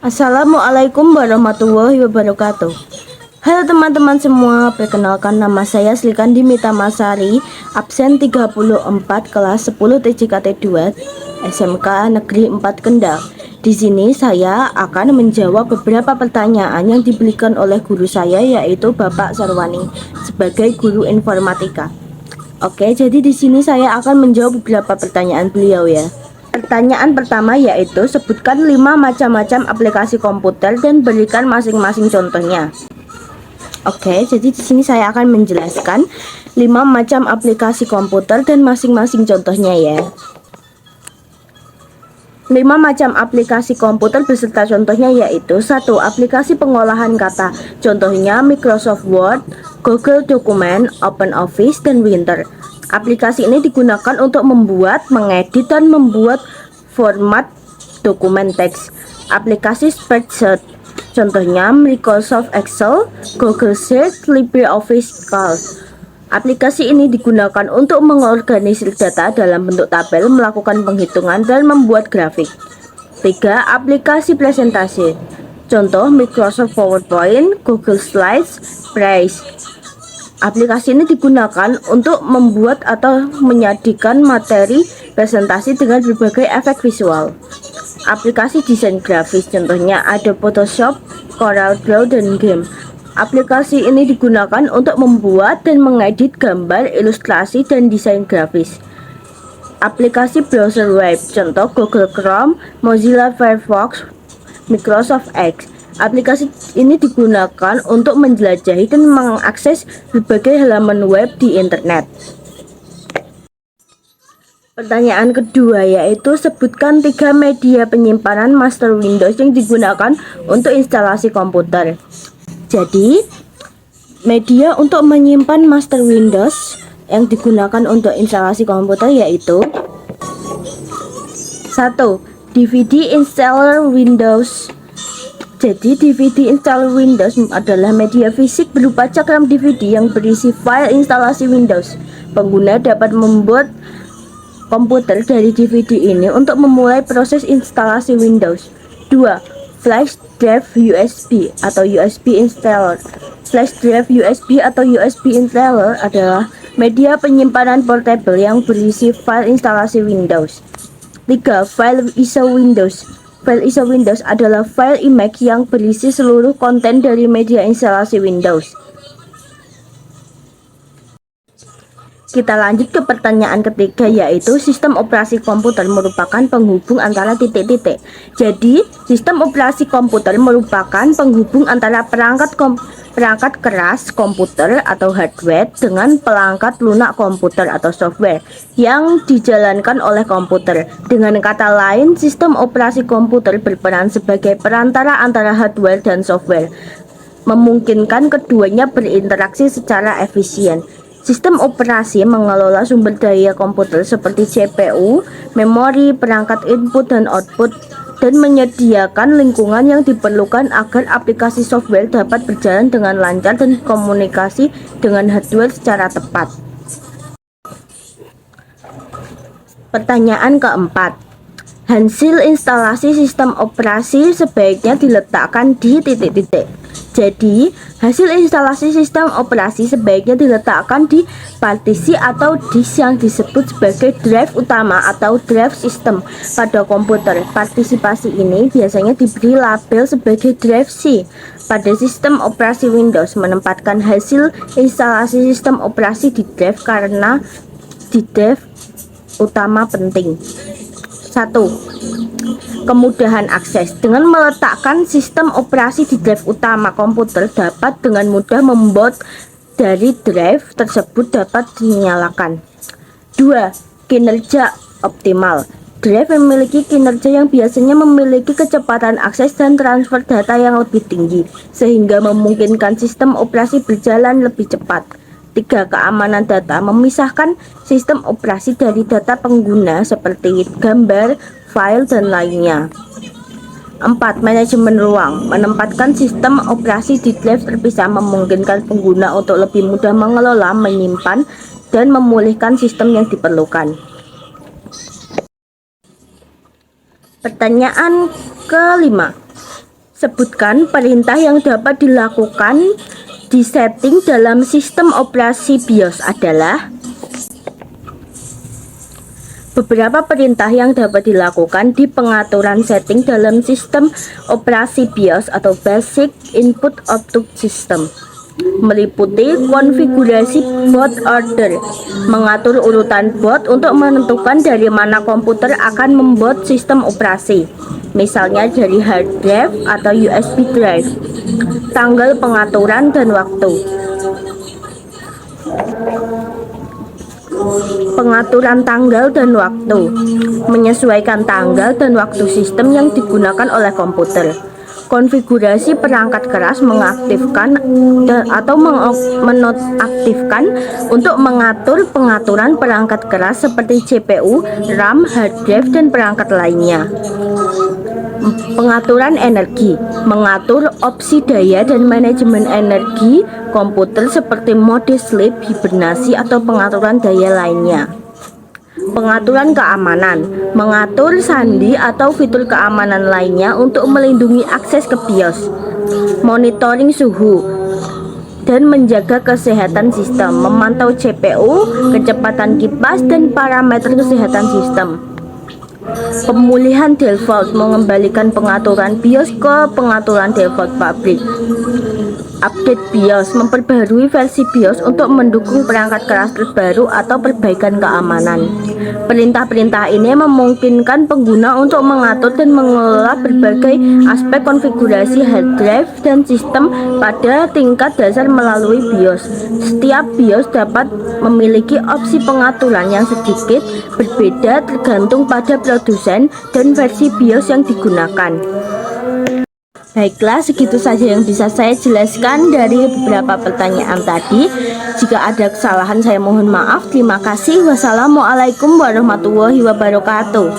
Assalamualaikum warahmatullahi wabarakatuh. Halo teman-teman semua, perkenalkan nama saya Srikandi Mitamasari, absen 34 kelas 10 TJKT 2 SMK Negeri 4 Kendal. Di sini saya akan menjawab beberapa pertanyaan yang diberikan oleh guru saya, yaitu Bapak Sarwani sebagai guru informatika. Oke, jadi di sini saya akan menjawab beberapa pertanyaan beliau ya. Pertanyaan pertama yaitu sebutkan 5 macam-macam aplikasi komputer dan berikan masing-masing contohnya. Oke, jadi di sini saya akan menjelaskan 5 macam aplikasi komputer dan masing-masing contohnya ya. 5 macam aplikasi komputer beserta contohnya yaitu 1. Aplikasi pengolahan kata. Contohnya Microsoft Word, Google Dokumen, OpenOffice, dan Winter. Aplikasi ini digunakan untuk membuat, mengedit, dan membuat format dokumen teks. Aplikasi spreadsheet. Contohnya Microsoft Excel, Google Sheets, LibreOffice Calc. Aplikasi ini digunakan untuk mengorganisir data dalam bentuk tabel, melakukan penghitungan, dan membuat grafik. 3. Aplikasi presentasi. Contoh Microsoft PowerPoint, Google Slides, Braille. Aplikasi ini digunakan untuk membuat atau menyajikan materi presentasi dengan berbagai efek visual. Aplikasi desain grafis, contohnya Adobe Photoshop, Corel Draw, dan Game. Aplikasi ini digunakan untuk membuat dan mengedit gambar, ilustrasi, dan desain grafis. Aplikasi browser web, contoh Google Chrome, Mozilla Firefox, Microsoft Edge. Aplikasi ini digunakan untuk menjelajahi dan mengakses berbagai halaman web di internet. Pertanyaan kedua yaitu sebutkan 3 media penyimpanan master Windows yang digunakan untuk instalasi komputer. Jadi, media untuk menyimpan master Windows yang digunakan untuk instalasi komputer yaitu 1. DVD installer Windows. Jadi DVD installer Windows adalah media fisik berupa cakram DVD yang berisi file instalasi Windows. Pengguna dapat membuat komputer dari DVD ini untuk memulai proses instalasi Windows. 2. Flash drive USB atau USB installer. Flash drive USB atau USB installer adalah media penyimpanan portable yang berisi file instalasi Windows. 3. File ISO Windows. File ISO Windows adalah file image yang berisi seluruh konten dari media instalasi Windows. Kita lanjut ke pertanyaan ketiga yaitu sistem operasi komputer merupakan penghubung antara titik-titik. Jadi, sistem operasi komputer merupakan penghubung antara perangkat keras komputer atau hardware dengan perangkat lunak komputer atau software yang dijalankan oleh komputer. Dengan kata lain, sistem operasi komputer berperan sebagai perantara antara hardware dan software, memungkinkan keduanya berinteraksi secara efisien. Sistem operasi mengelola sumber daya komputer seperti CPU, memori, perangkat input dan output, dan menyediakan lingkungan yang diperlukan agar aplikasi software dapat berjalan dengan lancar dan komunikasi dengan hardware secara tepat. Pertanyaan keempat, hasil instalasi sistem operasi sebaiknya diletakkan di titik-titik. Jadi, hasil instalasi sistem operasi sebaiknya diletakkan di partisi atau disk yang disebut sebagai drive utama atau drive system pada komputer. Partisipasi ini biasanya diberi label sebagai drive C. Pada sistem operasi Windows, menempatkan hasil instalasi sistem operasi di drive karena di drive utama penting. 1. Kemudahan akses. Dengan meletakkan sistem operasi di drive utama komputer dapat dengan mudah membuat dari drive tersebut dapat dinyalakan. 2. Kinerja optimal. Drive memiliki kinerja yang biasanya memiliki kecepatan akses dan transfer data yang lebih tinggi, sehingga memungkinkan sistem operasi berjalan lebih cepat. 3. Keamanan data. Memisahkan sistem operasi dari data pengguna seperti gambar, file, dan lainnya. 4. Manajemen ruang. Menempatkan sistem operasi di drive terpisah memungkinkan pengguna untuk lebih mudah mengelola, menyimpan, dan memulihkan sistem yang diperlukan. Pertanyaan kelima, Sebutkan perintah yang dapat dilakukan di setting dalam sistem operasi BIOS adalah. Beberapa perintah yang dapat dilakukan di pengaturan setting dalam sistem operasi BIOS atau Basic Input Output System meliputi konfigurasi boot order, mengatur urutan boot untuk menentukan dari mana komputer akan memboot sistem operasi, misalnya dari hard drive atau USB drive, tanggal pengaturan dan waktu. Pengaturan tanggal dan waktu, menyesuaikan tanggal dan waktu sistem yang digunakan oleh komputer. Konfigurasi perangkat keras mengaktifkan atau menonaktifkan untuk mengatur pengaturan perangkat keras seperti CPU, RAM, hard drive, dan perangkat lainnya. Pengaturan energi, mengatur opsi daya dan manajemen energi komputer seperti mode sleep, hibernasi, atau pengaturan daya lainnya. Pengaturan keamanan, mengatur sandi atau fitur keamanan lainnya untuk melindungi akses ke BIOS. Monitoring suhu dan menjaga kesehatan sistem, memantau CPU, kecepatan kipas, dan parameter kesehatan sistem. Pemulihan default, mengembalikan pengaturan BIOS ke pengaturan default pabrik. Update BIOS, memperbarui versi BIOS untuk mendukung perangkat keras terbaru atau perbaikan keamanan. Perintah-perintah ini memungkinkan pengguna untuk mengatur dan mengelola berbagai aspek konfigurasi hard drive dan sistem pada tingkat dasar melalui BIOS. Setiap BIOS dapat memiliki opsi pengaturan yang sedikit berbeda tergantung pada produsen dan versi BIOS yang digunakan. Baiklah, segitu saja yang bisa saya jelaskan dari beberapa pertanyaan tadi. Jika ada kesalahan saya mohon maaf. Terima kasih. Wassalamualaikum warahmatullahi wabarakatuh.